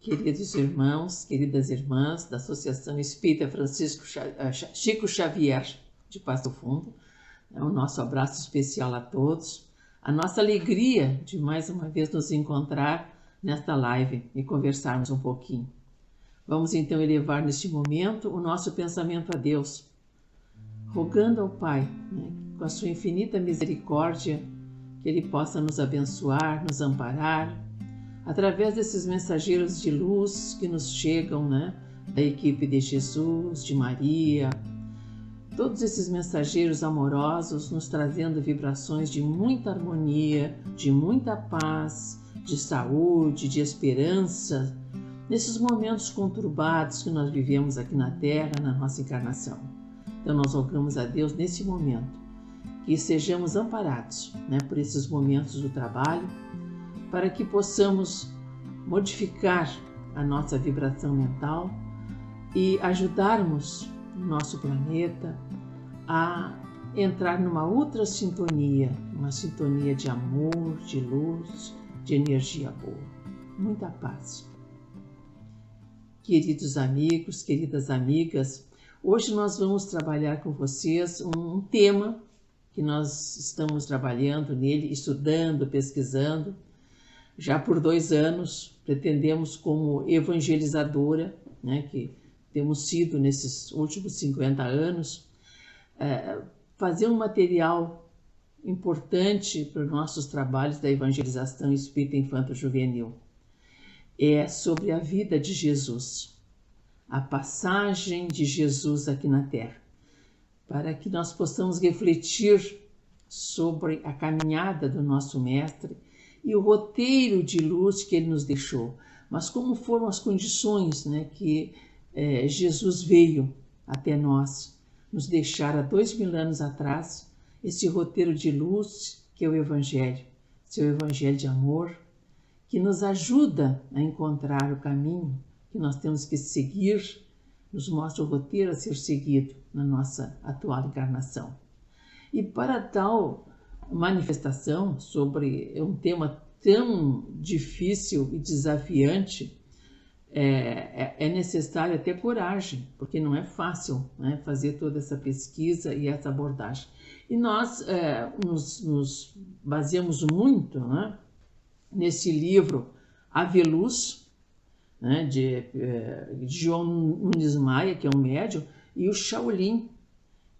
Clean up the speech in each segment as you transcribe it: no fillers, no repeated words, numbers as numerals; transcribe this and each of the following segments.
Queridos irmãos, queridas irmãs da Associação Espírita Chico Xavier de Passo Fundo, o nosso abraço especial a todos, a nossa alegria de mais uma vez nos encontrar nesta live e conversarmos um pouquinho. Vamos então elevar neste momento o nosso pensamento a Deus, rogando ao Pai, com a sua infinita misericórdia, que Ele possa nos abençoar, nos amparar, através desses mensageiros de luz que nos chegam, da equipe de Jesus, de Maria, todos esses mensageiros amorosos nos trazendo vibrações de muita harmonia, de muita paz, de saúde, de esperança, nesses momentos conturbados que nós vivemos aqui na Terra, na nossa encarnação. Então nós rogamos a Deus nesse momento que sejamos amparados, por esses momentos do trabalho, para que possamos modificar a nossa vibração mental e ajudarmos o nosso planeta a entrar numa outra sintonia, uma sintonia de amor, de luz, de energia boa. Muita paz. Queridos amigos, queridas amigas, hoje nós vamos trabalhar com vocês um tema que nós estamos trabalhando nele, estudando, pesquisando. Já por 2 anos, pretendemos como evangelizadora, que temos sido nesses últimos 50 anos, fazer um material importante para os nossos trabalhos da evangelização espírita infanto-juvenil. É sobre a vida de Jesus, a passagem de Jesus aqui na Terra, para que nós possamos refletir sobre a caminhada do nosso Mestre e o roteiro de luz que ele nos deixou, mas como foram as condições que Jesus veio até nós, nos deixar há 2000 anos atrás esse roteiro de luz que é o Evangelho, seu Evangelho de amor, que nos ajuda a encontrar o caminho que nós temos que seguir, nos mostra o roteiro a ser seguido na nossa atual encarnação. E para tal manifestação sobre um tema tão difícil e desafiante, é necessário até coragem, porque não é fácil fazer toda essa pesquisa e essa abordagem. E nós nos baseamos muito nesse livro Ave Luz, de João Nunes Maia, que é um médium, e o Shaolin,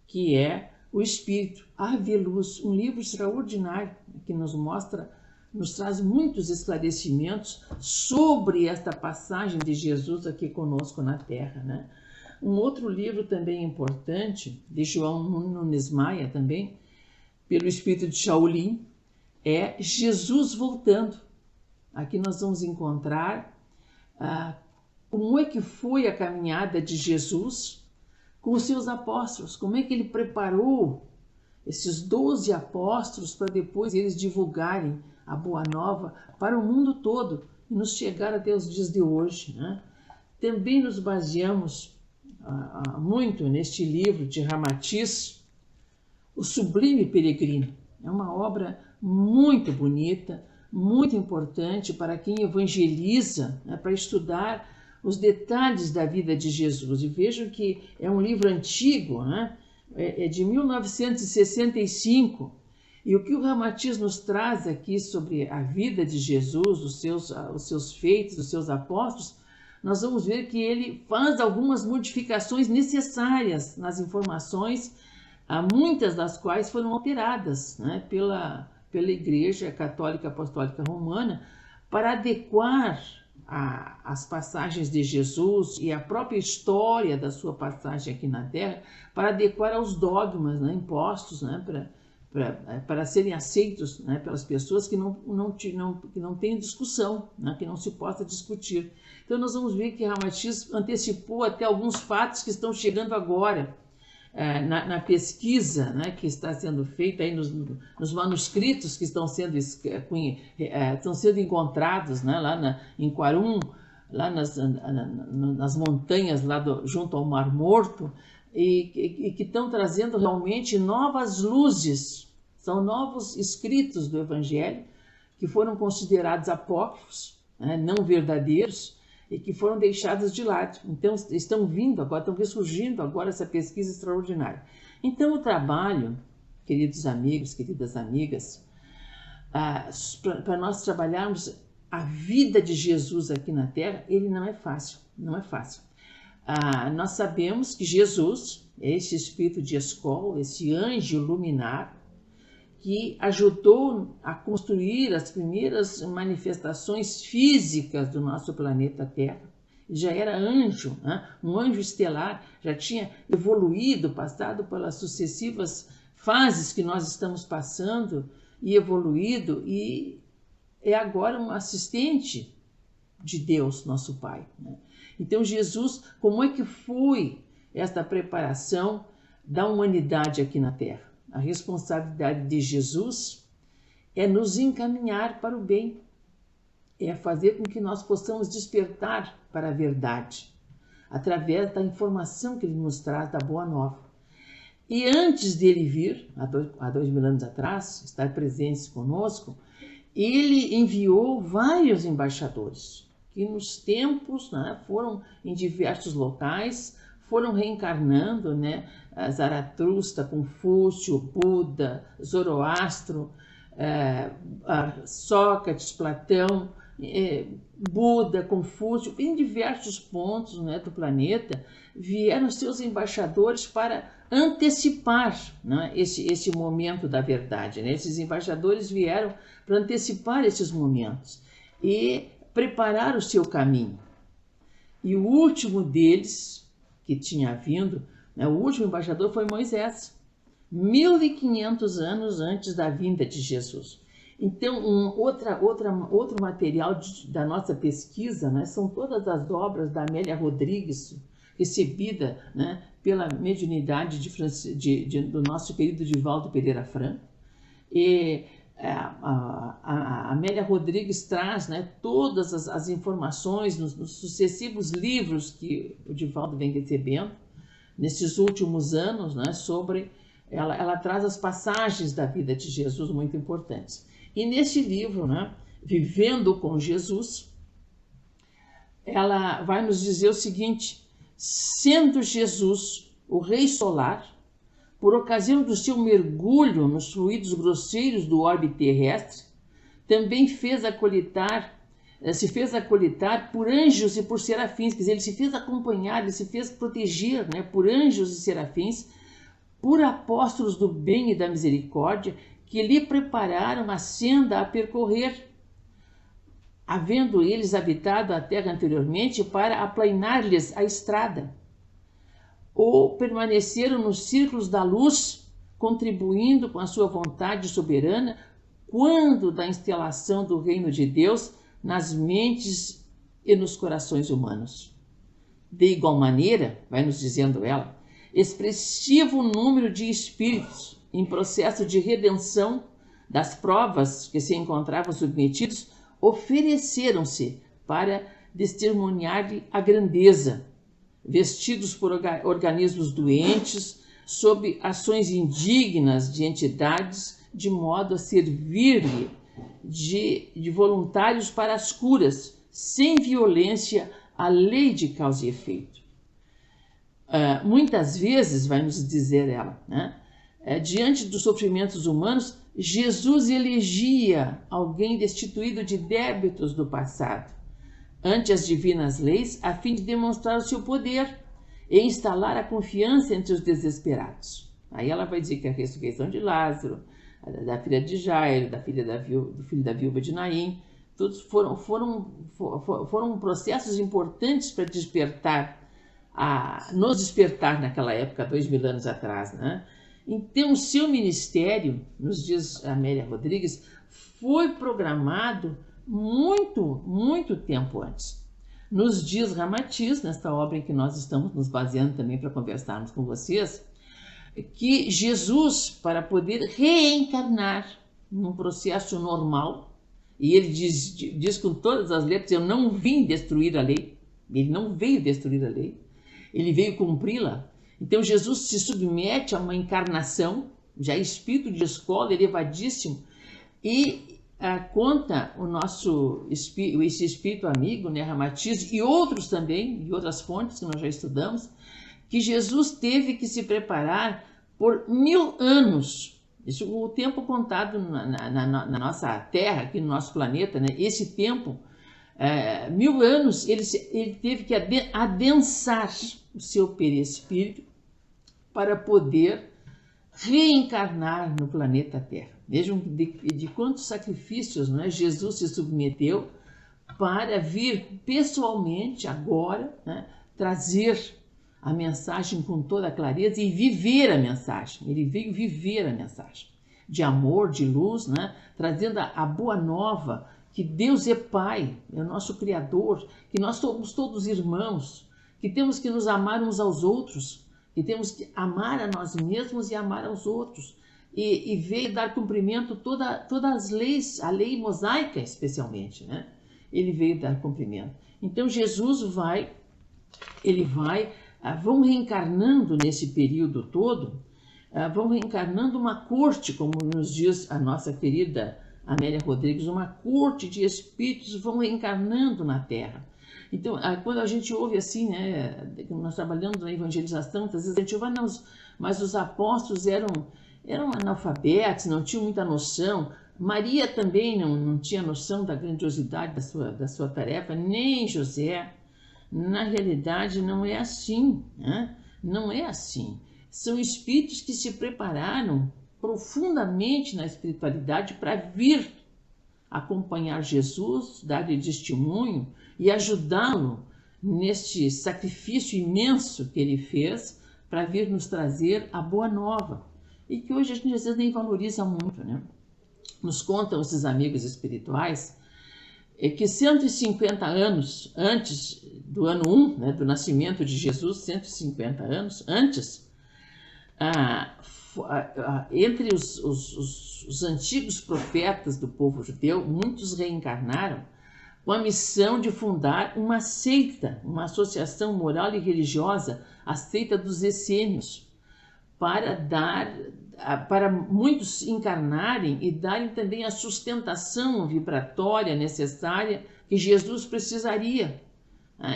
que é o Espírito. Ave Luz, um livro extraordinário que nos traz muitos esclarecimentos sobre esta passagem de Jesus aqui conosco na Terra. Um outro livro também importante, de João Nunes Maia também, pelo Espírito de Shaolin, é Jesus Voltando. Aqui nós vamos encontrar como é que foi a caminhada de Jesus com os seus apóstolos, como é que ele preparou esses 12 apóstolos para depois eles divulgarem a Boa Nova para o mundo todo e nos chegar até os dias de hoje. Também nos baseamos muito neste livro de Ramatiz, O Sublime Peregrino. É uma obra muito bonita, muito importante para quem evangeliza, para estudar os detalhes da vida de Jesus. E vejam que é um livro antigo, é de 1965, e o que o Ramatiz nos traz aqui sobre a vida de Jesus, os seus feitos, os seus apóstolos, nós vamos ver que ele faz algumas modificações necessárias nas informações, muitas das quais foram alteradas pela Igreja Católica Apostólica Romana, para adequar as passagens de Jesus e a própria história da sua passagem aqui na Terra, para adequar aos dogmas impostos, para serem aceitos pelas pessoas que não têm discussão, que não se possa discutir. Então nós vamos ver que Ramatiz antecipou até alguns fatos que estão chegando agora, na pesquisa que está sendo feita aí nos manuscritos que estão sendo encontrados lá em Quarum, lá nas montanhas lá junto ao Mar Morto, e que estão trazendo realmente novas luzes. São novos escritos do Evangelho que foram considerados apócrifos, não verdadeiros, e que foram deixadas de lado. Então, estão vindo agora, estão ressurgindo agora essa pesquisa extraordinária. Então, o trabalho, queridos amigos, queridas amigas, para nós trabalharmos a vida de Jesus aqui na Terra, ele não é fácil, não é fácil. Nós sabemos que Jesus é esse espírito de escola, esse anjo luminar, que ajudou a construir as primeiras manifestações físicas do nosso planeta Terra. Ele já era anjo, né? Um anjo estelar, já tinha evoluído, passado pelas sucessivas fases que nós estamos passando e evoluído, e é agora um assistente de Deus, nosso Pai, né? Então, Jesus, como é que foi esta preparação da humanidade aqui na Terra? A responsabilidade de Jesus é nos encaminhar para o bem, é fazer com que nós possamos despertar para a verdade, através da informação que ele nos traz da Boa Nova. E antes dele vir, há 2000 anos atrás, estar presente conosco, ele enviou vários embaixadores, que nos tempos, né, foram em diversos locais, foram reencarnando, né, Zaratustra, Confúcio, Buda, Zoroastro, Sócrates, Platão, Buda, Confúcio, em diversos pontos, né, do planeta, vieram seus embaixadores para antecipar, né, esse momento da verdade, né? Esses embaixadores vieram para antecipar esses momentos e preparar o seu caminho. E o último deles, que tinha vindo, né, o último embaixador foi Moisés, 1500 anos antes da vinda de Jesus. Então, outro material da nossa pesquisa, né, são todas as obras da Amélia Rodrigues, recebida, né, pela mediunidade do nosso querido Divaldo Pereira Franco. E a Amélia Rodrigues traz, né, todas as informações nos sucessivos livros que o Divaldo vem recebendo nesses últimos anos, né, sobre... Ela traz as passagens da vida de Jesus muito importantes. E nesse livro, né, Vivendo com Jesus, ela vai nos dizer o seguinte: sendo Jesus o Rei Solar, por ocasião do seu mergulho nos fluidos grosseiros do orbe terrestre, também se fez acolitar por anjos e por serafins, quer dizer, ele se fez acompanhar, ele se fez proteger, né, por anjos e serafins, por apóstolos do bem e da misericórdia, que lhe prepararam a senda a percorrer, havendo eles habitado a terra anteriormente para aplainar-lhes a estrada, ou permaneceram nos círculos da luz, contribuindo com a sua vontade soberana, quando da instalação do reino de Deus nas mentes e nos corações humanos. De igual maneira, vai nos dizendo ela, expressivo número de espíritos em processo de redenção das provas que se encontravam submetidos ofereceram-se para testemunhar-lhe a grandeza, vestidos por organismos doentes, sob ações indignas de entidades, de modo a servir-lhe de voluntários para as curas, sem violência à lei de causa e efeito. Muitas vezes, vai nos dizer ela, né, diante dos sofrimentos humanos, Jesus elegia alguém destituído de débitos do passado, ante as divinas leis, a fim de demonstrar o seu poder e instalar a confiança entre os desesperados. Aí ela vai dizer que a ressurreição de Lázaro, da filha de Jairo, do filho da viúva de Naim, todos foram processos importantes para nos despertar naquela época, 2000 anos atrás, né? Então, o seu ministério, nos diz Amélia Rodrigues, foi programado muito tempo antes. Nos diz Ramatiz, nesta obra em que nós estamos nos baseando também para conversarmos com vocês, que Jesus, para poder reencarnar num processo normal, e ele diz com todas as letras, eu não vim destruir a lei, ele não veio destruir a lei, ele veio cumpri-la. Então Jesus se submete a uma encarnação, já espírito de escola elevadíssimo, e conta esse espírito amigo, né, Ramatiz, e outros também, e outras fontes que nós já estudamos, que Jesus teve que se preparar por 1000 anos. Isso é o tempo contado na nossa Terra, aqui no nosso planeta, né? Esse tempo, 1000 anos, ele teve que adensar o seu perispírito para poder reencarnar no planeta Terra. Vejam de quantos sacrifícios, né, Jesus se submeteu para vir pessoalmente agora, né, trazer a mensagem com toda a clareza e viver a mensagem. Ele veio viver a mensagem de amor, de luz, né, trazendo a boa nova que Deus é Pai, é o nosso Criador, que nós somos todos irmãos, que temos que nos amar uns aos outros, que temos que amar a nós mesmos e amar aos outros. E veio dar cumprimento a todas as leis, a lei mosaica especialmente, né? Ele veio dar cumprimento. Então Jesus vão reencarnando nesse período todo, vão reencarnando uma corte, como nos diz a nossa querida Amélia Rodrigues, uma corte de espíritos vão reencarnando na Terra. Então, quando a gente ouve assim, né, nós trabalhamos na evangelização, muitas vezes a gente ouve, mas os apóstolos eram analfabetos, não tinham muita noção. Maria também não tinha noção da grandiosidade da sua tarefa, nem José. Na realidade, não é assim, né? Não é assim. São espíritos que se prepararam profundamente na espiritualidade para vir acompanhar Jesus, dar-lhe testemunho e ajudá-lo neste sacrifício imenso que ele fez para vir nos trazer a boa nova. E que hoje a gente às vezes nem valoriza muito, né? Nos contam esses amigos espirituais que 150 anos antes do ano 1, né, do nascimento de Jesus, 150 anos antes, entre os antigos profetas do povo judeu, muitos reencarnaram com a missão de fundar uma seita, uma associação moral e religiosa, a seita dos essênios, para muitos encarnarem e darem também a sustentação vibratória necessária que Jesus precisaria.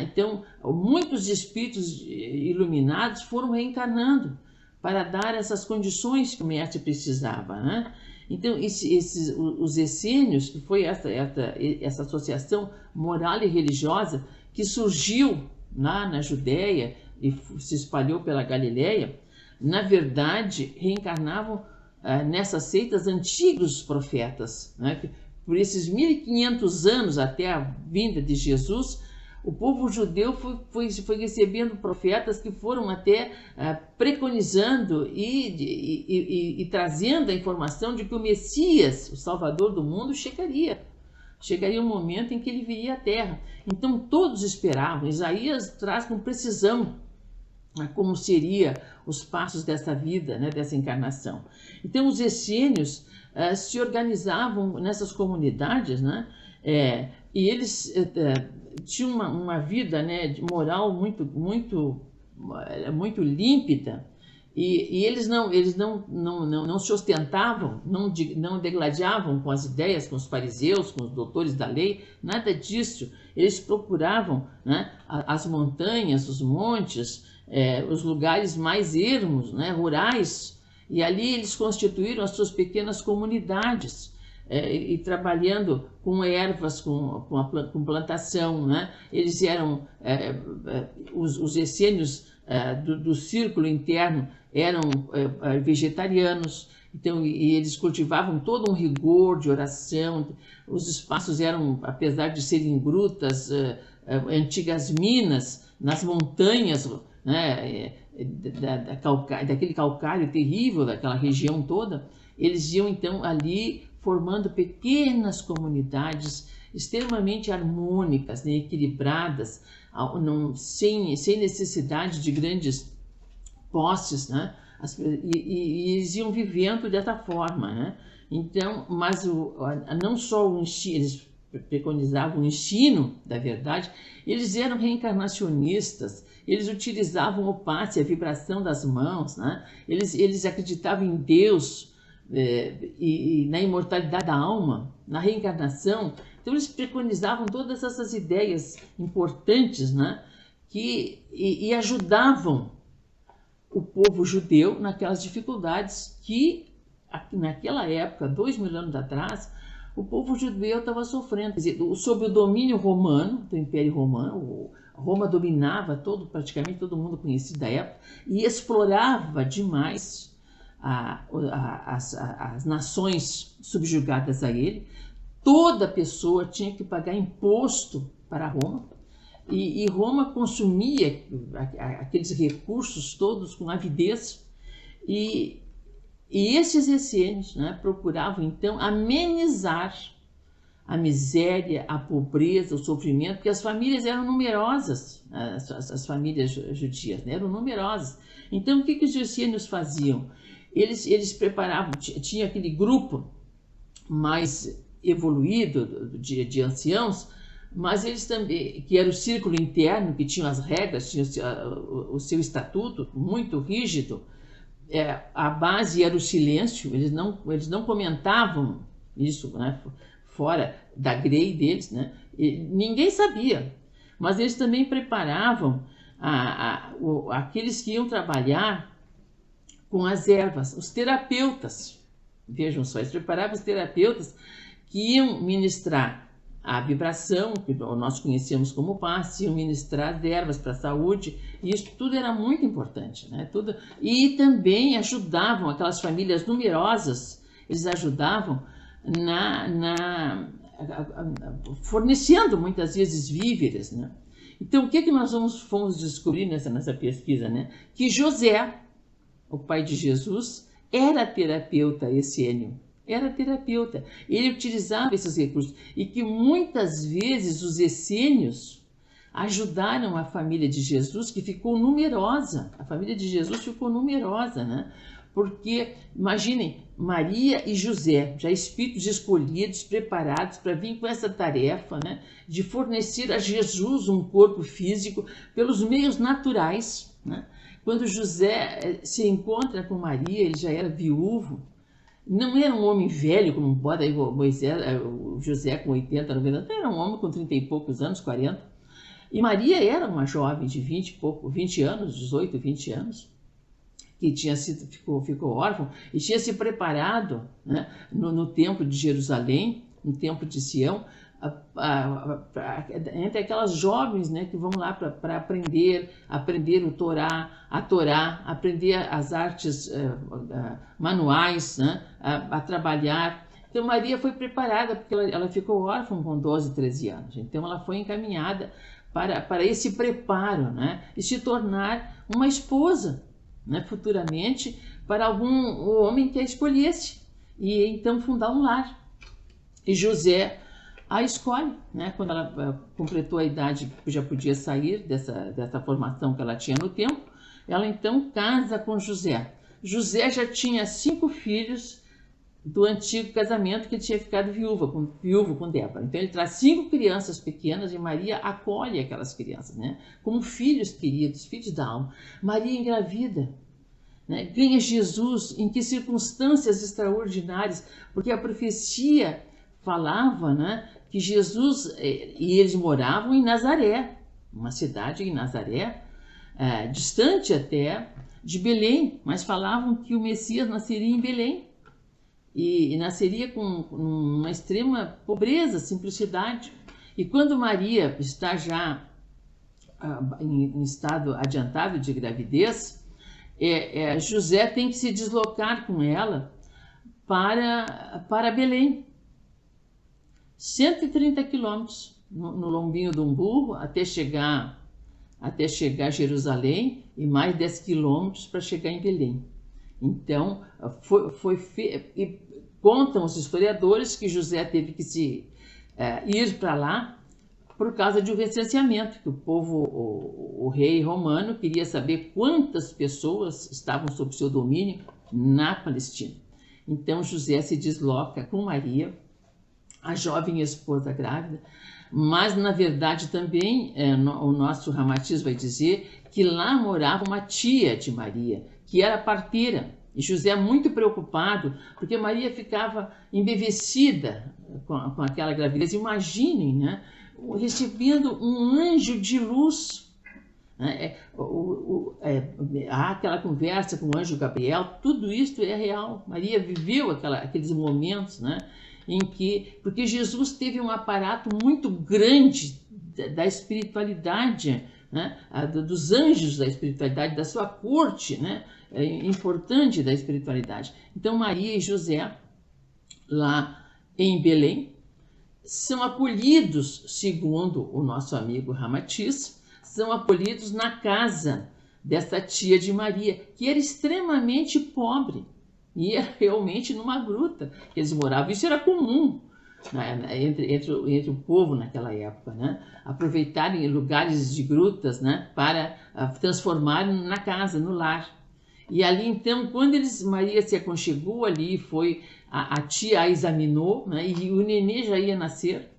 Então, muitos espíritos iluminados foram reencarnando para dar essas condições que o mestre precisava, né? Então, os essênios, que foi essa associação moral e religiosa que surgiu lá na Judéia e se espalhou pela Galileia, na verdade, reencarnavam nessas seitas antigos profetas, né? Por esses 1500 anos até a vinda de Jesus, o povo judeu foi recebendo profetas que foram até preconizando e trazendo a informação de que o Messias, o Salvador do mundo, chegaria. Chegaria um momento em que ele viria à Terra. Então todos esperavam. Isaías traz com precisão como seria os passos dessa vida, né, dessa encarnação. Então os essênios se organizavam nessas comunidades, né, e eles tinham uma vida, né, moral muito límpida, e eles não se ostentavam, não degladiavam com as ideias, com os fariseus, com os doutores da lei, nada disso. Eles procuravam, né, as montanhas, os montes, os lugares mais ermos, né, rurais, e ali eles constituíram as suas pequenas comunidades, e trabalhando com ervas, com plantação, né? Eles eram, os essênios do círculo interno eram vegetarianos, então, e eles cultivavam todo um rigor de oração. Os espaços eram, apesar de serem grutas, antigas minas, nas montanhas, né, daquele calcário terrível, daquela região toda, eles iam então ali formando pequenas comunidades extremamente harmônicas, né, equilibradas, sem necessidade de grandes posses, né, e eles iam vivendo dessa forma, né? Então, mas não só eles preconizavam o ensino da verdade, eles eram reencarnacionistas, eles utilizavam o passe, a vibração das mãos, né? Eles acreditavam em Deus e na imortalidade da alma, na reencarnação. Então eles preconizavam todas essas ideias importantes, né, e ajudavam o povo judeu naquelas dificuldades que, naquela época, 2000 anos atrás, o povo judeu estava sofrendo. Quer dizer, sob o domínio romano, do Império Romano, Roma dominava praticamente todo mundo conhecido da época e explorava demais as nações subjugadas a ele. Toda pessoa tinha que pagar imposto para Roma, e Roma consumia aqueles recursos todos com avidez, e esses essênios, né, procuravam então amenizar a miséria, a pobreza, o sofrimento, porque as famílias eram numerosas, as famílias judias, né, eram numerosas. Então o que os essênios faziam? Eles preparavam, tinha aquele grupo mais evoluído de anciãos, mas eles também, que era o círculo interno, que tinha as regras, tinha o seu estatuto muito rígido. A base era o silêncio, eles não comentavam isso, né, fora da grei deles, né, ninguém sabia, mas eles também preparavam aqueles que iam trabalhar com as ervas, os terapeutas. Vejam só, eles preparavam os terapeutas que iam ministrar a vibração, que nós conhecemos como passe, iam ministrar as ervas para a saúde, e isso tudo era muito importante, né? E também ajudavam aquelas famílias numerosas, eles ajudavam fornecendo muitas vezes víveres, né? Então, o que nós fomos descobrir nessa pesquisa, né? Que José, o pai de Jesus, era terapeuta essênio. Era terapeuta, ele utilizava esses recursos, e que muitas vezes os essênios ajudaram a família de Jesus, que ficou numerosa. A família de Jesus ficou numerosa, né? Porque, imaginem, Maria e José, já espíritos escolhidos, preparados para vir com essa tarefa, né, de fornecer a Jesus um corpo físico pelos meios naturais, né? Quando José se encontra com Maria, ele já era viúvo. Não era um homem velho, como bota aí o José com 80, 90 anos, era um homem com 30 e poucos anos, 40. E Maria era uma jovem de 20 anos, 18, 20 anos, que ficou órfã e tinha se preparado, né, no templo de Jerusalém, no templo de Sião, entre aquelas jovens, né, que vão lá para aprender a Torá, aprender as artes manuais, né, a trabalhar. Então Maria foi preparada, porque ela ficou órfã com 12, 13 anos. Então ela foi encaminhada para esse preparo, né, e se tornar uma esposa, né, futuramente, para algum homem que a escolhesse, e então fundar um lar. E José a escolhe, né? Quando ela completou a idade que já podia sair dessa formação que ela tinha no tempo, ela então casa com José. José já tinha 5 filhos do antigo casamento, que ele tinha ficado viúvo com Débora. Então ele traz 5 crianças pequenas, e Maria acolhe aquelas crianças, né, como filhos queridos, filhos da alma. Maria engravida, né, ganha Jesus. Em que circunstâncias extraordinárias, porque a profecia falava, né, que Jesus, e eles moravam em Nazaré, uma cidade em Nazaré, distante até de Belém, mas falavam que o Messias nasceria em Belém, e nasceria com uma extrema pobreza, simplicidade. E quando Maria está já em estado adiantado de gravidez, José tem que se deslocar com ela para Belém. 130 quilômetros no lombinho de um burro até chegar a Jerusalém, e mais 10 quilômetros para chegar em Belém. Então, e contam os historiadores que José teve que ir para lá por causa de um recenseamento, que o rei romano queria saber quantas pessoas estavam sob seu domínio na Palestina. Então, José se desloca com Maria, a jovem esposa grávida, mas na verdade também o nosso Ramatiz vai dizer que lá morava uma tia de Maria, que era parteira, E José muito preocupado, porque Maria ficava embevecida com aquela gravidez. Imaginem, né? Recebendo um anjo de luz. Há aquela conversa com o anjo Gabriel, tudo isso é real. Maria viveu aqueles momentos, né? Porque Jesus teve um aparato muito grande da espiritualidade, né? Dos anjos da espiritualidade, da sua corte, né? Importante da espiritualidade. Então Maria e José, lá em Belém, são acolhidos, segundo o nosso amigo Ramatiz, são acolhidos na casa dessa tia de Maria, que era extremamente pobre, e era realmente numa gruta que eles moravam. Isso era comum, né, entre o povo naquela época, né? Aproveitarem lugares de grutas, né, para transformarem na casa, no lar. E ali então, quando Maria se aconchegou ali, a tia a examinou, né, e o nenê já ia nascer,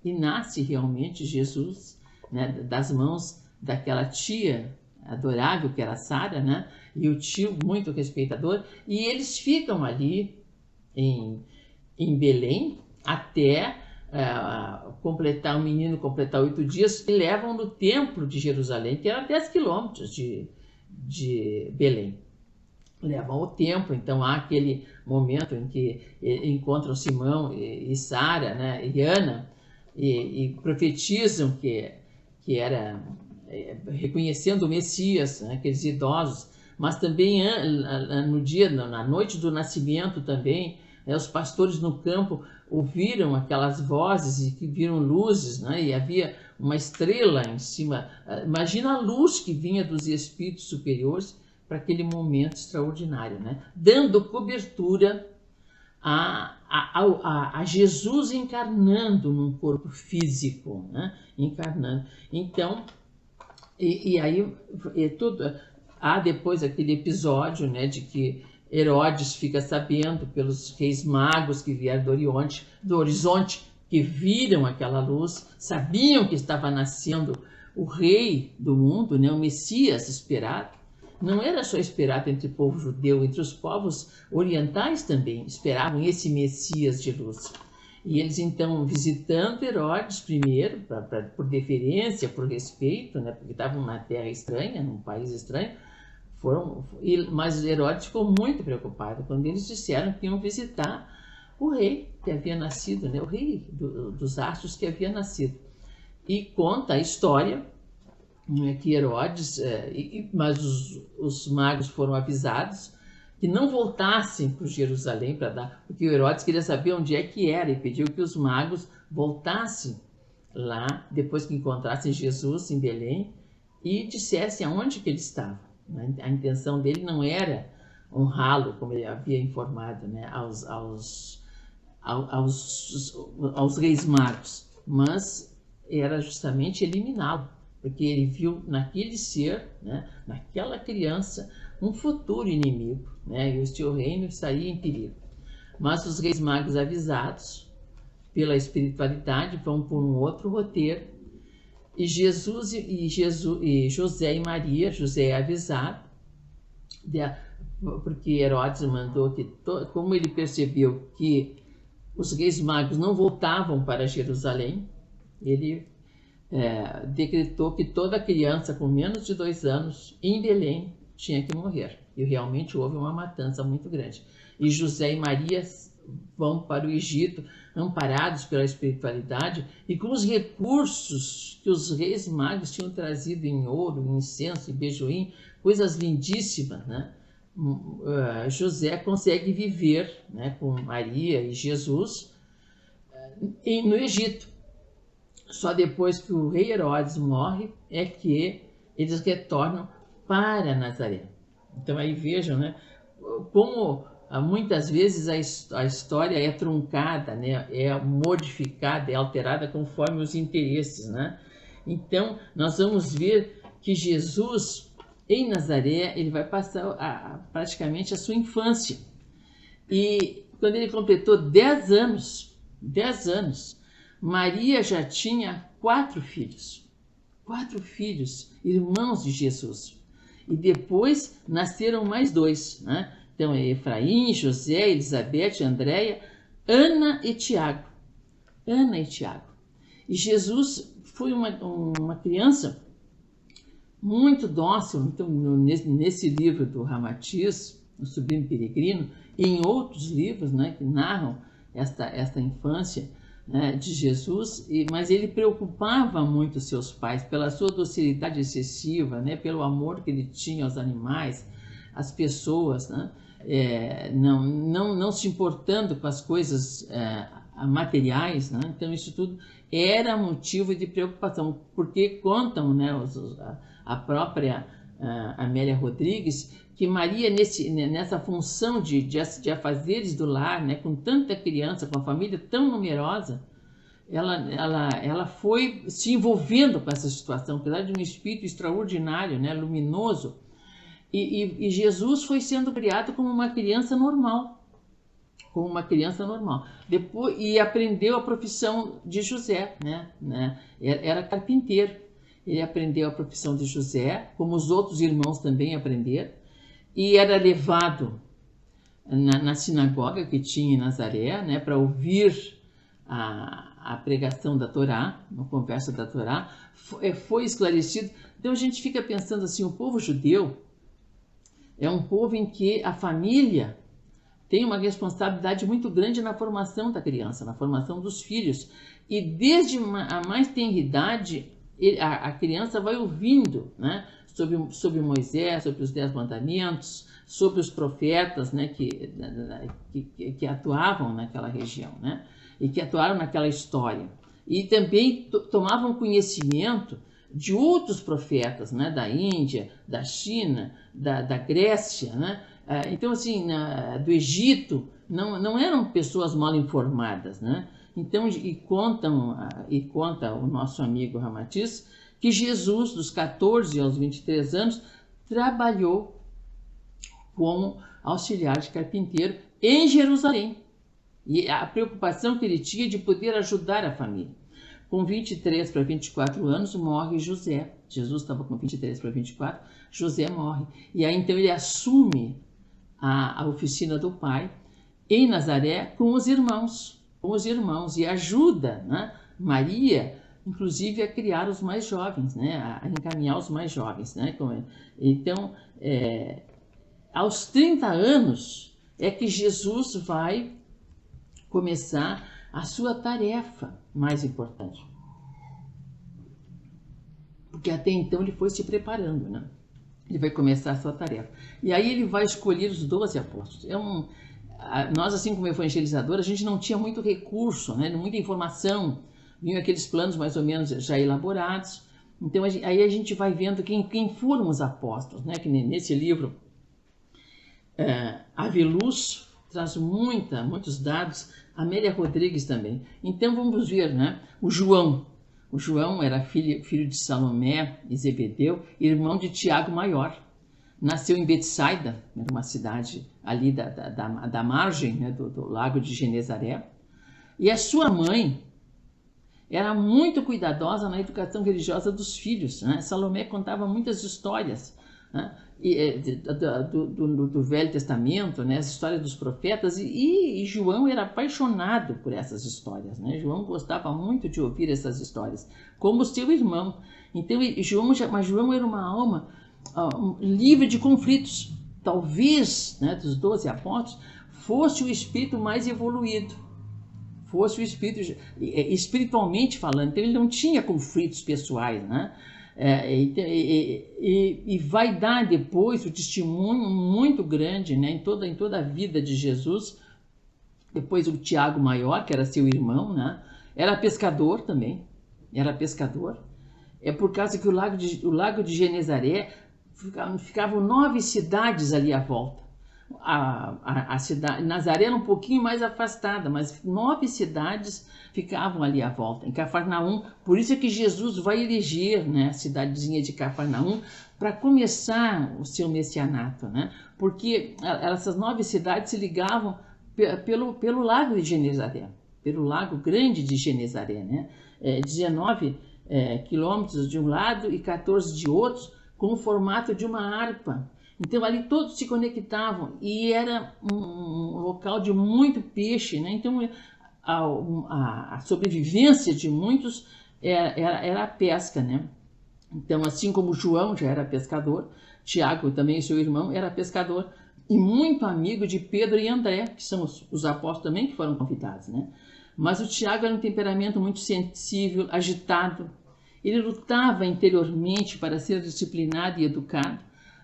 e nasce realmente Jesus, né, das mãos daquela tia adorável que era Sara, né, e o tio muito respeitador, e eles ficam ali em Belém até o menino completar 8 dias, e levam no templo de Jerusalém, que era 10 quilômetros de Belém. Levam ao templo, então há aquele momento em que encontram Simão e Sara, né, e Ana, e profetizam que era reconhecendo o Messias, né, aqueles idosos, mas também na noite do nascimento também, os pastores no campo ouviram aquelas vozes e que viram luzes, né, e havia uma estrela em cima. Imagina a luz que vinha dos espíritos superiores para aquele momento extraordinário, né, dando cobertura a Jesus encarnando num corpo físico, né, encarnando. Então, e aí há depois aquele episódio, né, de que Herodes fica sabendo pelos reis magos que vieram do horizonte, que viram aquela luz, sabiam que estava nascendo o rei do mundo, né, o Messias esperado. Não era só esperado entre o povo judeu, entre os povos orientais também esperavam esse Messias de luz. E eles então, visitando Herodes primeiro, por deferência, por respeito, né, porque estavam na terra estranha, num país estranho, mas Herodes ficou muito preocupado quando eles disseram que iam visitar o rei que havia nascido, né, o rei dos astros que havia nascido. E conta a história que Herodes, mas os magos foram avisados que não voltassem para Jerusalém para dar, porque o Herodes queria saber onde é que era e pediu que os magos voltassem lá depois que encontrassem Jesus em Belém e dissessem aonde que ele estava. A intenção dele não era honrá-lo, como ele havia informado, né, aos reis magos, mas era justamente eliminá-lo, porque ele viu naquele ser, né, naquela criança, um futuro inimigo, né, e o seu reino estaria em perigo. Mas os reis magos, avisados pela espiritualidade, vão por um outro roteiro, e José e Maria, José é avisado, porque Herodes mandou que, como ele percebeu que os reis magos não voltavam para Jerusalém, ele decretou que toda criança com menos de 2 anos em Belém tinha que morrer. E realmente houve uma matança muito grande. E José e Maria vão para o Egito, amparados pela espiritualidade e com os recursos que os reis magos tinham trazido em ouro, em incenso e bejoim, coisas lindíssimas, né? José consegue viver, né, com Maria e Jesus no Egito. Só depois que o rei Herodes morre é que eles retornam para Nazaré. Então aí vejam, né, como muitas vezes a história é truncada, né, é modificada, é alterada conforme os interesses, né? Então nós vamos ver que Jesus em Nazaré ele vai passar praticamente a sua infância. E quando ele completou 10 anos, Maria já tinha 4 filhos. 4 filhos, irmãos de Jesus. E depois nasceram mais 2, né? Então, é Efraim, José, Elizabeth, Andréia, Ana e Tiago. Ana e Tiago. E Jesus foi uma criança muito dócil. Então, nesse livro do Ramatiz, O Sublime Peregrino, e em outros livros, né, que narram esta infância, né, de Jesus, mas ele preocupava muito seus pais pela sua docilidade excessiva, né, pelo amor que ele tinha aos animais, às pessoas, né, não se importando com as coisas materiais, né? Então isso tudo era motivo de preocupação, porque contam, né, a própria Amélia Rodrigues, que Maria, nessa função de afazeres do lar, né, com tanta criança, com uma família tão numerosa, ela foi se envolvendo com essa situação, apesar de um espírito extraordinário, né, luminoso, e Jesus foi sendo criado como uma criança normal, Depois, e aprendeu a profissão de José, né? Era carpinteiro. Ele aprendeu a profissão de José, como os outros irmãos também aprenderam, e era levado na sinagoga que tinha em Nazaré, né, para ouvir a pregação da Torá, uma conversa da Torá, foi esclarecido. Então a gente fica pensando assim, o povo judeu é um povo em que a família tem uma responsabilidade muito grande na formação da criança, na formação dos filhos. E desde a mais tenra idade, a criança vai ouvindo, né, sobre Moisés, sobre os 10 mandamentos, sobre os profetas, né, que atuavam naquela região, né, e que atuaram naquela história. E também tomavam conhecimento de outros profetas, né, da Índia, da China, da Grécia, né? Então, assim, do Egito, não eram pessoas mal informadas, né? Então, conta o nosso amigo Ramatiz que Jesus, dos 14 aos 23 anos, trabalhou como auxiliar de carpinteiro em Jerusalém. E a preocupação que ele tinha de poder ajudar a família. Com 23 para 24 anos, morre José. Jesus estava com 23 para 24, José morre. E aí, então, ele assume a oficina do pai em Nazaré com os irmãos, e ajuda, né, Maria, inclusive, a criar os mais jovens, né, a encaminhar os mais jovens, né. Então, aos 30 anos é que Jesus vai começar a sua tarefa mais importante, porque até então ele foi se preparando, né? Ele vai começar a sua tarefa. E aí ele vai escolher os 12 apóstolos. Nós, assim como evangelizador, a gente não tinha muito recurso, né? Muita informação. Vinham aqueles planos mais ou menos já elaborados. Então aí a gente vai vendo quem foram os apóstolos, né? Que nesse livro, Aveluz traz muitos dados, Amélia Rodrigues também. Então vamos ver, né? O João era filho de Salomé e Zebedeu, irmão de Tiago Maior. Nasceu em Betsaida, uma cidade ali da margem, né, do lago de Genezaré. E a sua mãe era muito cuidadosa na educação religiosa dos filhos, né? Salomé contava muitas histórias, né, do Velho Testamento, né, as histórias dos profetas, e João era apaixonado por essas histórias, né? João gostava muito de ouvir essas histórias, como seu irmão. Então, João era uma alma livre de conflitos. Talvez, né, dos 12 apóstolos, fosse o espírito mais evoluído, fosse o espírito espiritualmente falando. Então ele não tinha conflitos pessoais, né? E vai dar depois o testemunho muito grande, né, em toda a vida de Jesus. Depois o Tiago Maior, que era seu irmão, né, era pescador também, É por causa que o lago de Genezaré ficavam 9 cidades ali à volta. A cidade Nazaré era um pouquinho mais afastada, mas 9 cidades ficavam ali à volta, em Cafarnaum. Por isso é que Jesus vai eleger, né, a cidadezinha de Cafarnaum para começar o seu messianato, né? Porque essas 9 cidades se ligavam pelo lago de Genezaré, pelo lago grande de Genezaré, né? 19 quilômetros de um lado e 14 de outro, com o formato de uma harpa. Então ali todos se conectavam e era um local de muito peixe, né? Então a sobrevivência de muitos era a pesca, né? Então, assim como João já era pescador, Tiago também, seu irmão, era pescador e muito amigo de Pedro e André, que são os apóstolos também que foram convidados, né? Mas o Tiago era um temperamento muito sensível, agitado. Ele lutava interiormente para ser disciplinado e educado,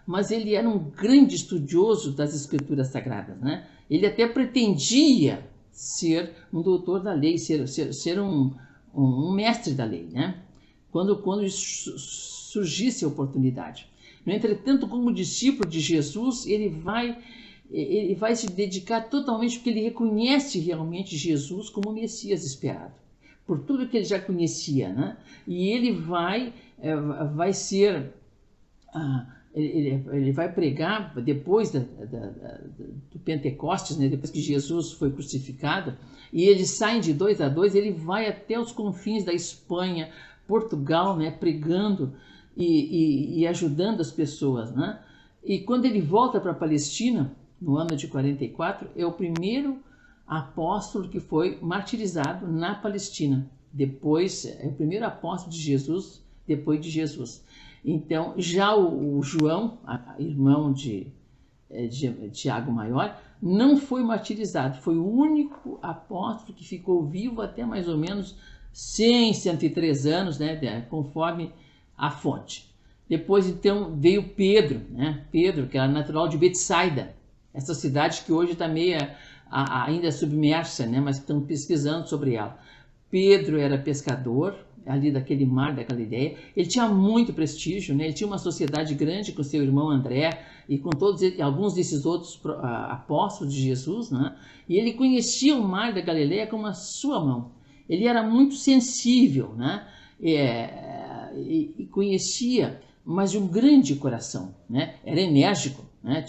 mas ele era um grande estudioso das Escrituras Sagradas, né? Ele até pretendia ser um doutor da lei, ser um mestre da lei, né? Quando surgisse a oportunidade. No entretanto, como discípulo de Jesus, ele vai se dedicar totalmente porque ele reconhece realmente Jesus como o Messias esperado, por tudo que ele já conhecia, né? E ele vai ser... Ele vai pregar depois do Pentecostes, né? Depois que Jesus foi crucificado, e eles saem de 2 a 2, ele vai até os confins da Espanha, Portugal, né? Pregando e ajudando as pessoas, né? E quando ele volta para a Palestina, no ano de 44, é o primeiro apóstolo que foi martirizado na Palestina. Depois, é o primeiro apóstolo de Jesus, depois de Jesus. Então, já o João, irmão de Tiago Maior, não foi martirizado. Foi o único apóstolo que ficou vivo até mais ou menos 103 anos, né, conforme a fonte. Depois, então, veio Pedro, né? Pedro, que era natural de Betsaida, essa cidade que hoje está meio ainda submersa, né? Mas estão pesquisando sobre ela. Pedro era pescador, ali daquele mar da Galileia. Ele tinha muito prestígio, né? Ele tinha uma sociedade grande com seu irmão André e com alguns desses outros apóstolos de Jesus, né? E ele conhecia o mar da Galileia como a sua mão. Ele era muito sensível, né? E conhecia, mas de um grande coração, né? Era enérgico, né?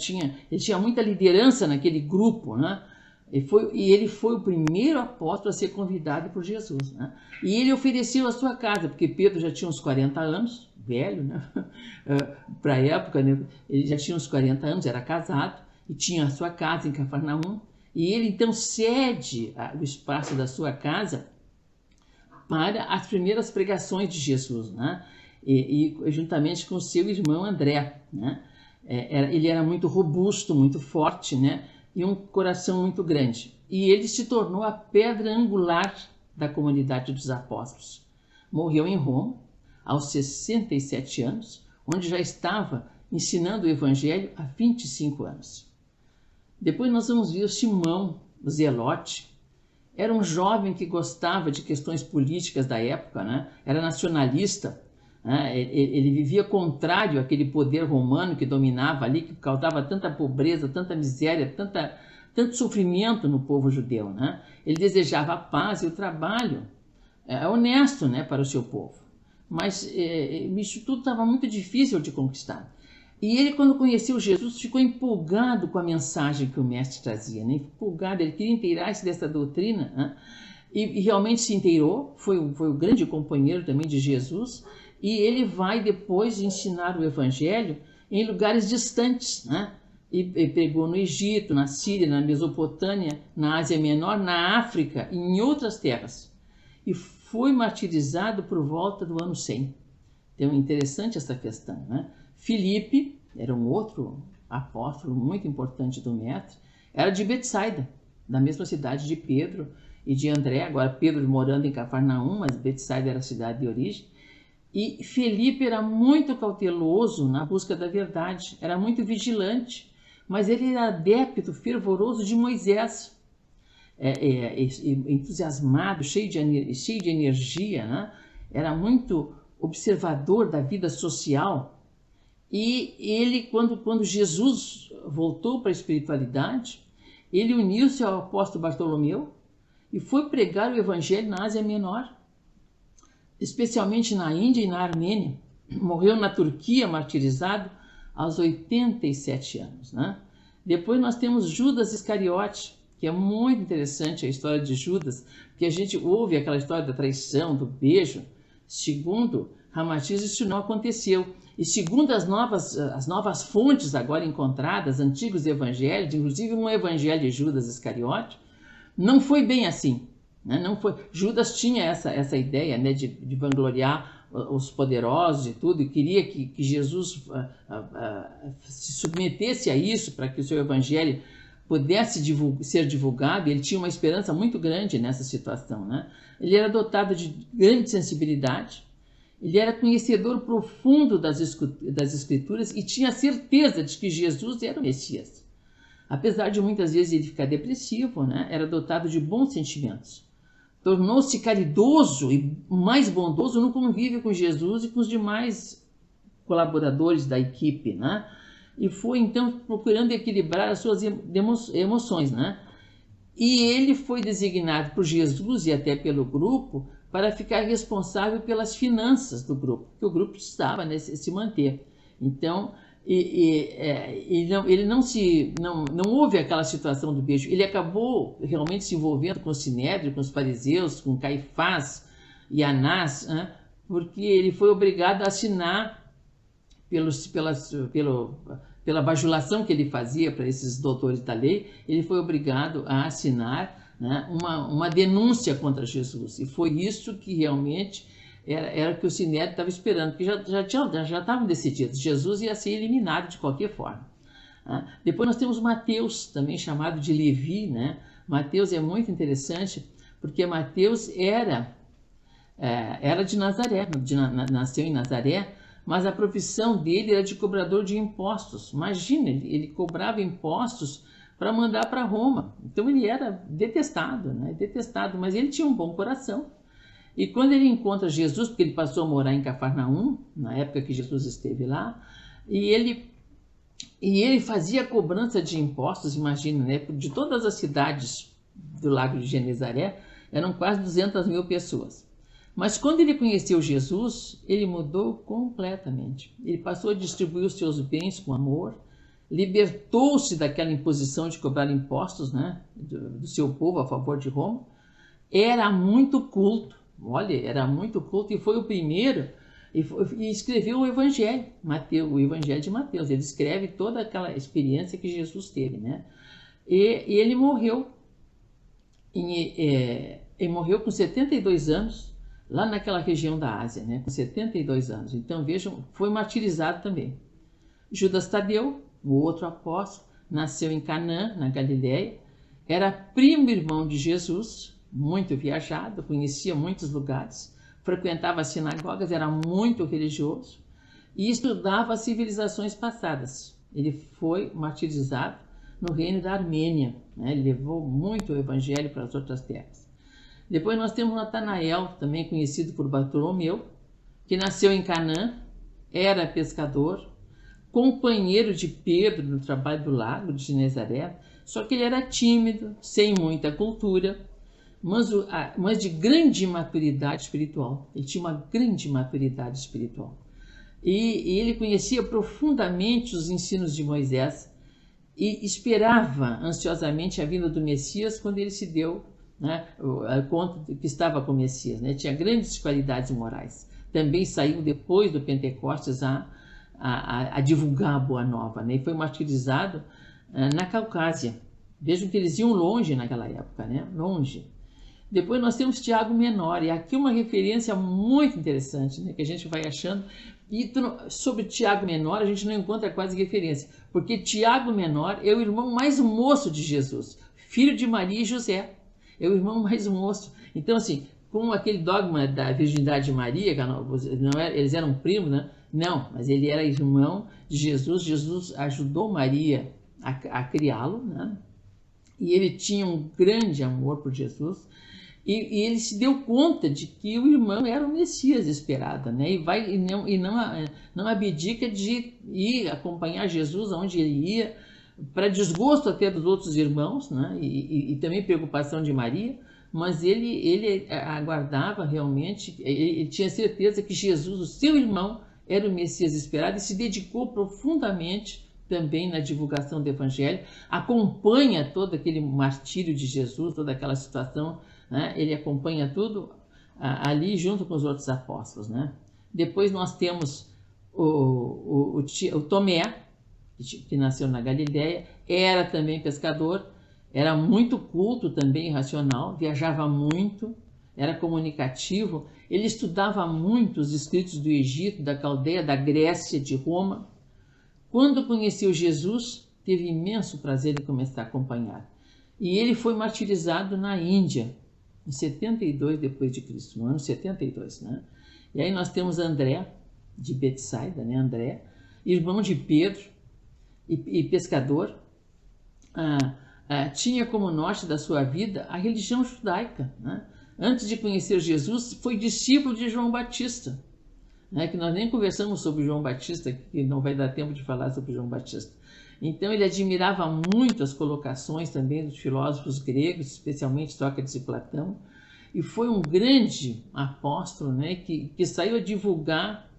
Ele tinha muita liderança naquele grupo, né? E ele foi o primeiro apóstolo a ser convidado por Jesus, né? E ele ofereceu a sua casa, porque Pedro já tinha uns 40 anos, velho, né? Para a época, né? Ele já tinha uns 40 anos, era casado, e tinha a sua casa em Cafarnaum. E ele então cede o espaço da sua casa para as primeiras pregações de Jesus, né? E juntamente com o seu irmão André, né? Ele era muito robusto, muito forte, né? E um coração muito grande. E ele se tornou a pedra angular da comunidade dos apóstolos. Morreu em Roma, aos 67 anos, onde já estava ensinando o evangelho há 25 anos. Depois nós vamos ver o Simão, o Zelote. Era um jovem que gostava de questões políticas da época, né? Era nacionalista, né? Ele vivia contrário àquele poder romano que dominava ali, que causava tanta pobreza, tanta miséria, tanto sofrimento no povo judeu, né? Ele desejava a paz e o trabalho honesto, né, para o seu povo. Mas isso tudo estava muito difícil de conquistar. E ele, quando conheceu Jesus, ficou empolgado com a mensagem que o mestre trazia, né? Empolgado, ele queria inteirar-se dessa doutrina, né? E realmente se inteirou, foi o grande companheiro também de Jesus, e ele vai depois ensinar o evangelho em lugares distantes, né? E pregou no Egito, na Síria, na Mesopotâmia, na Ásia Menor, na África e em outras terras. E foi martirizado por volta do ano 100. Então, interessante essa questão, né? Filipe era um outro apóstolo muito importante do mestre, era de Betsaida, da mesma cidade de Pedro e de André, agora Pedro morando em Cafarnaum, mas Betsaida era a cidade de origem. E Filipe era muito cauteloso na busca da verdade, era muito vigilante, mas ele era adepto, fervoroso de Moisés, entusiasmado, cheio de energia, né? Era muito observador da vida social. E ele, quando Jesus voltou para a espiritualidade, ele uniu-se ao apóstolo Bartolomeu e foi pregar o evangelho na Ásia Menor, especialmente na Índia e na Armênia. Morreu na Turquia, martirizado, aos 87 anos, né? Depois nós temos Judas Iscariote, que é muito interessante a história de Judas, porque a gente ouve aquela história da traição, do beijo. Segundo Ramatiz, isso não aconteceu. E segundo as novas fontes agora encontradas, antigos evangelhos, inclusive um evangelho de Judas Iscariote, não foi bem assim. Né? Não foi. Judas tinha essa ideia, né, de vangloriar os poderosos e tudo, e queria que Jesus se submetesse a isso para que o seu evangelho pudesse ser divulgado. Ele tinha uma esperança muito grande nessa situação. Né? Ele era dotado de grande sensibilidade, ele era conhecedor profundo das Escrituras e tinha certeza de que Jesus era o Messias. Apesar de muitas vezes ele ficar depressivo, né? Era dotado de bons sentimentos. Tornou-se caridoso e mais bondoso no convívio com Jesus e com os demais colaboradores da equipe, né? E foi então procurando equilibrar as suas emoções, né? E ele foi designado por Jesus e até pelo grupo para ficar responsável pelas finanças do grupo, que o grupo precisava, né, se manter. Então, ele não houve aquela situação do beijo. Ele acabou realmente se envolvendo com o Sinédrio, com os fariseus, com Caifás e Anás, né, porque ele foi obrigado a assinar pela bajulação que ele fazia para esses doutores da lei. Ele foi obrigado a assinar, né, uma denúncia contra Jesus. E foi isso que realmente era o que o Sinédrio estava esperando, porque já estavam decididos. Jesus ia ser eliminado de qualquer forma. Depois nós temos Mateus, também chamado de Levi. Né? Mateus é muito interessante, porque Mateus era de Nazaré, nasceu em Nazaré, mas a profissão dele era de cobrador de impostos. Imagina, ele cobrava impostos para mandar para Roma. Então ele era detestado, né? Detestado, mas ele tinha um bom coração. E quando ele encontra Jesus, porque ele passou a morar em Cafarnaum, na época que Jesus esteve lá, e ele fazia cobrança de impostos, imagina, né? De todas as cidades do Lago de Genezaré, eram quase 200 mil pessoas. Mas quando ele conheceu Jesus, ele mudou completamente. Ele passou a distribuir os seus bens com amor, libertou-se daquela imposição de cobrar impostos, né, do seu povo a favor de Roma. Era muito culto, era muito culto, e foi o primeiro, e escreveu o Evangelho, o Evangelho de Mateus. Ele escreve toda aquela experiência que Jesus teve, né? E ele morreu, ele morreu com 72 anos, lá naquela região da Ásia, né, com 72 anos. Então vejam, foi martirizado também. Judas Tadeu, o outro apóstolo, nasceu em Canaã, na Galiléia, era primo irmão de Jesus, muito viajado, conhecia muitos lugares, frequentava as sinagogas, era muito religioso e estudava as civilizações passadas. Ele foi martirizado no reino da Armênia, né? Ele levou muito o evangelho para as outras terras. Depois nós temos Natanael, também conhecido por Bartolomeu, que nasceu em Canaã, era pescador, companheiro de Pedro no trabalho do lago de Genezaré, só que ele era tímido, sem muita cultura, mas de grande maturidade espiritual. Ele tinha uma grande maturidade espiritual. E ele conhecia profundamente os ensinos de Moisés e esperava ansiosamente a vinda do Messias quando ele se deu, né, conta que estava com o Messias. Né? Tinha grandes qualidades morais. Também saiu depois do Pentecostes a divulgar a Boa Nova, né? E foi martirizado na Caucásia. Vejam que eles iam longe naquela época, né? Longe. Depois nós temos Tiago Menor, e aqui uma referência muito interessante, né? Que a gente vai achando. E sobre Tiago Menor a gente não encontra quase referência, porque Tiago Menor é o irmão mais moço de Jesus, filho de Maria e José. É o irmão mais moço. Então, assim, com aquele dogma da virgindade de Maria, eles eram primos, né? Não, mas ele era irmão de Jesus. Jesus ajudou Maria a criá-lo, né? E ele tinha um grande amor por Jesus. E ele se deu conta de que o irmão era o Messias esperado, né? E não abdica de ir acompanhar Jesus aonde ele ia, para desgosto até dos outros irmãos, né? E também preocupação de Maria. Mas ele aguardava realmente, ele tinha certeza que Jesus, o seu irmão, era o Messias esperado, e se dedicou profundamente também na divulgação do Evangelho, acompanha todo aquele martírio de Jesus, toda aquela situação, né? Ele acompanha tudo ali junto com os outros apóstolos, né? Depois nós temos o Tomé, que nasceu na Galileia, era também pescador, era muito culto também, racional, viajava muito, era comunicativo, ele estudava muito os escritos do Egito, da Caldeia, da Grécia, de Roma. Quando conheceu Jesus, teve imenso prazer em começar a acompanhar. E ele foi martirizado na Índia, em 72 depois de Cristo, no ano 72, né? E aí nós temos André, de Betsaida, né? André, irmão de Pedro e pescador, tinha como norte da sua vida a religião judaica, né? Antes de conhecer Jesus, foi discípulo de João Batista, né? Que nós nem conversamos sobre João Batista, que não vai dar tempo de falar sobre João Batista. Então ele admirava muito as colocações também dos filósofos gregos, especialmente Sócrates e Platão, e foi um grande apóstolo, né? que saiu a divulgar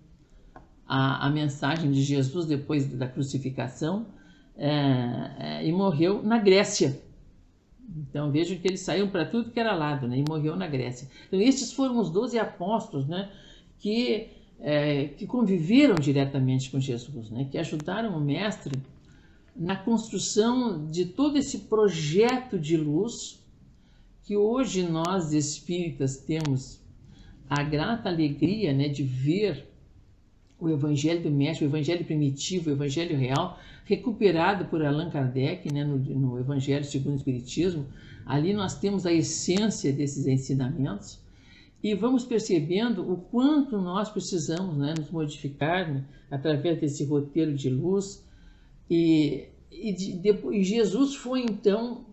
a mensagem de Jesus depois da crucificação, e morreu na Grécia. Então vejam que eles saíram para tudo que era lado, né? E morreu na Grécia. Então estes foram os 12 apóstolos, né? que conviveram diretamente com Jesus, né? Que ajudaram o Mestre na construção de todo esse projeto de luz que hoje nós espíritas temos a grata alegria, né, de ver o Evangelho do Mestre, o Evangelho primitivo, o Evangelho real, recuperado por Allan Kardec, né, no Evangelho segundo o Espiritismo. Ali nós temos a essência desses ensinamentos e vamos percebendo o quanto nós precisamos, né, nos modificar, né, através desse roteiro de luz. E Jesus foi então,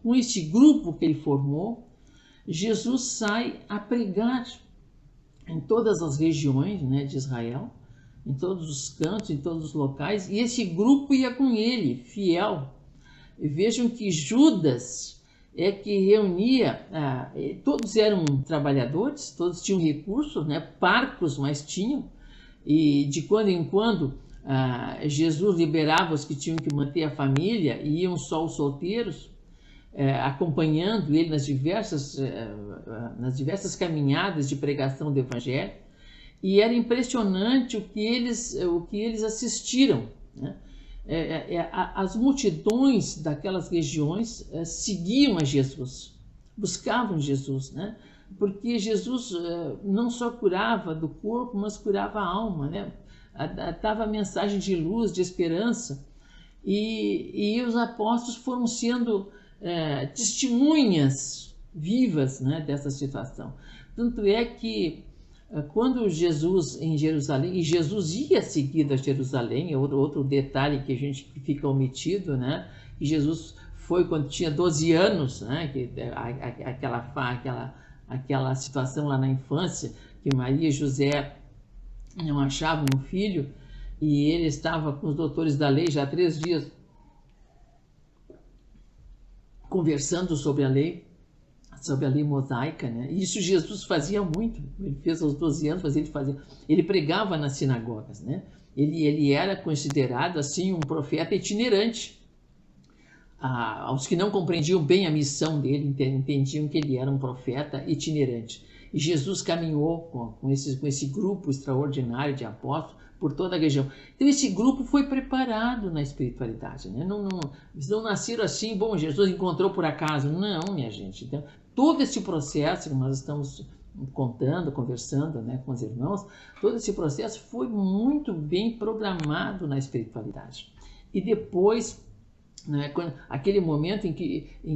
com este grupo que ele formou, Jesus sai a pregar em todas as regiões, né, de Israel, em todos os cantos, em todos os locais, e esse grupo ia com ele, fiel. E vejam que Judas é que reunia, todos eram trabalhadores, todos tinham recursos, né, parcos, mas tinham, e de quando em quando Jesus liberava os que tinham que manter a família e iam só os solteiros, acompanhando ele nas diversas caminhadas de pregação do Evangelho. E era impressionante o que eles assistiram, né? As multidões daquelas regiões seguiam a Jesus, buscavam Jesus, né? Porque Jesus não só curava do corpo, mas curava a alma, né? Dava mensagem de luz, de esperança, e os apóstolos foram sendo testemunhas vivas, né, dessa situação. Tanto é que quando Jesus em Jerusalém, e Jesus ia seguido a Jerusalém, é outro detalhe que a gente fica omitido, né? Que Jesus foi quando tinha 12 anos, né? Aquela situação lá na infância, que Maria e José não achavam um filho, e ele estava com os doutores da lei já há 3 dias conversando sobre a lei mosaica, né? E isso Jesus fazia muito. Ele fez aos 12 anos, mas ele pregava nas sinagogas, né? Ele era considerado assim um profeta itinerante. Aos que não compreendiam bem a missão dele, entendiam que ele era um profeta itinerante. E Jesus caminhou com esse grupo extraordinário de apóstolos por toda a região. Então esse grupo foi preparado na espiritualidade, né? Eles não nasceram assim, bom, Jesus encontrou por acaso. Não, minha gente. Então, todo esse processo que nós estamos contando, conversando, né, com os irmãos, todo esse processo foi muito bem programado na espiritualidade. E depois, né, aquele momento em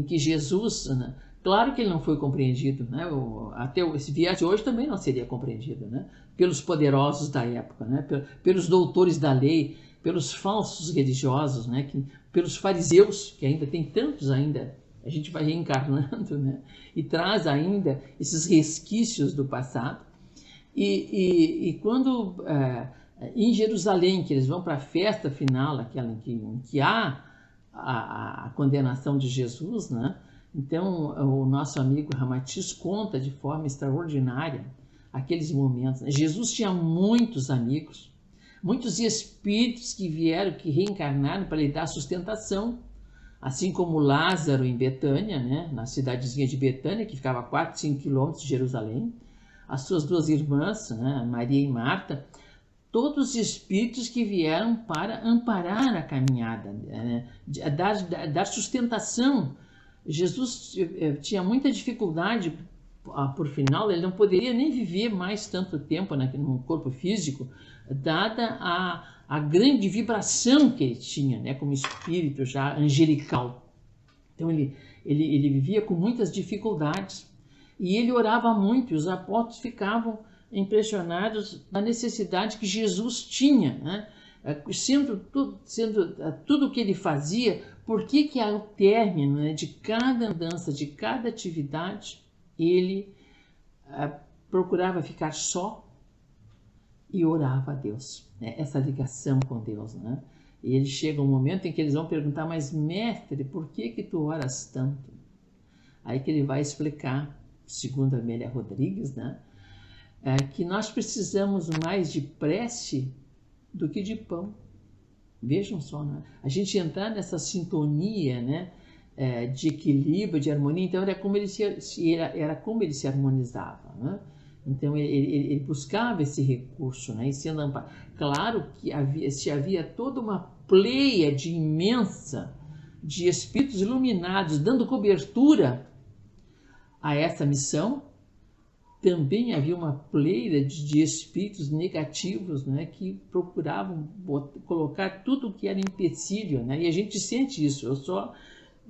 que Jesus, né, claro que ele não foi compreendido, né, até esse viés de hoje também não seria compreendido, né, pelos poderosos da época, né, pelos doutores da lei, pelos falsos religiosos, né, pelos fariseus, que ainda tem tantos ainda. A gente vai reencarnando, né? E traz ainda esses resquícios do passado. E quando em Jerusalém, que eles vão para a festa final, aquela em que há a condenação de Jesus, né? Então o nosso amigo Ramatiz conta de forma extraordinária aqueles momentos, né? Jesus tinha muitos amigos, muitos espíritos que vieram, que reencarnaram para lhe dar sustentação. Assim como Lázaro em Betânia, né, na cidadezinha de Betânia, que ficava a 4, 5 quilômetros de Jerusalém. as suas duas irmãs, né, Maria e Marta, todos os espíritos que vieram para amparar a caminhada, né, dar sustentação. Jesus tinha muita dificuldade, por final, ele não poderia nem viver mais tanto tempo no corpo físico, dada a grande vibração que ele tinha, né, como espírito já angelical. Então ele vivia com muitas dificuldades e ele orava muito, e os apóstolos ficavam impressionados na necessidade que Jesus tinha, né? Sendo tudo o que ele fazia, por que ao término, né, de cada andança, de cada atividade, ele procurava ficar só e orava a Deus, né? Essa ligação com Deus, né? E ele chega um momento em que eles vão perguntar, mas mestre, por que tu oras tanto? Aí que ele vai explicar, segundo a Amélia Rodrigues, né, que nós precisamos mais de prece do que de pão. Vejam só, né? A gente entrar nessa sintonia, né, de equilíbrio, de harmonia. Então era como ele se harmonizava, né? Então ele buscava esse recurso, né? E sendo amparado. Claro que havia toda uma pleiade imensa de espíritos iluminados dando cobertura a essa missão. Também havia uma pleiade de espíritos negativos, né, que procuravam colocar tudo o que era empecilho, né? E a gente sente isso.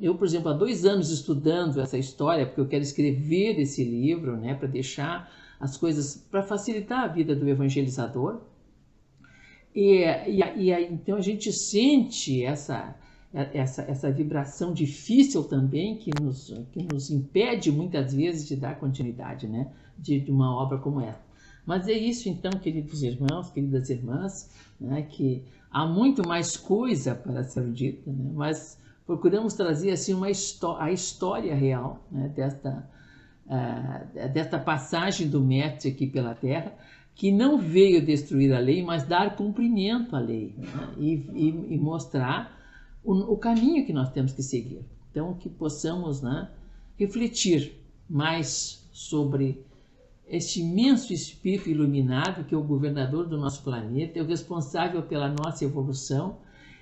Eu, por exemplo, há 2 anos estudando essa história, porque eu quero escrever esse livro, né, para deixar as coisas, para facilitar a vida do evangelizador. Então a gente sente essa vibração difícil também que nos impede muitas vezes de dar continuidade, né, de uma obra como essa. Mas é isso então, queridos irmãos, queridas irmãs, né, que há muito mais coisa para ser dita, né, mas procuramos trazer assim a história real, né, desta passagem do Mestre aqui pela Terra, que não veio destruir a lei, mas dar cumprimento à lei, né, e mostrar o caminho que nós temos que seguir. Então, que possamos, né, refletir mais sobre este imenso espírito iluminado que é o governador do nosso planeta, é o responsável pela nossa evolução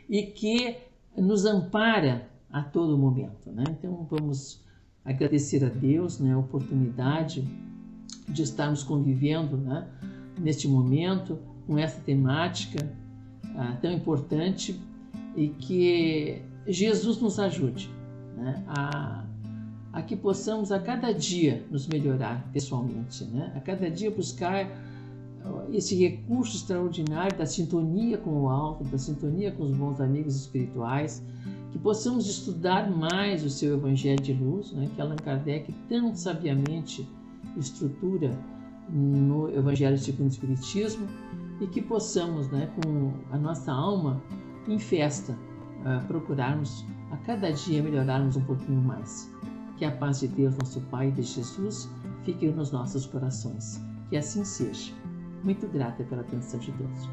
e que nos ampara a todo momento, né? Então, vamos agradecer a Deus, né, a oportunidade de estarmos convivendo, né, neste momento com essa temática tão importante, e que Jesus nos ajude, né, a que possamos a cada dia nos melhorar pessoalmente, né, a cada dia buscar esse recurso extraordinário da sintonia com o alto, da sintonia com os bons amigos espirituais, que possamos estudar mais o seu Evangelho de Luz, né, que Allan Kardec tão sabiamente estrutura no Evangelho segundo o Espiritismo, e que possamos, né, com a nossa alma em festa, procurarmos a cada dia melhorarmos um pouquinho mais. Que a paz de Deus, nosso Pai, e de Jesus, fique nos nossos corações. Que assim seja. Muito grata pela atenção de Deus.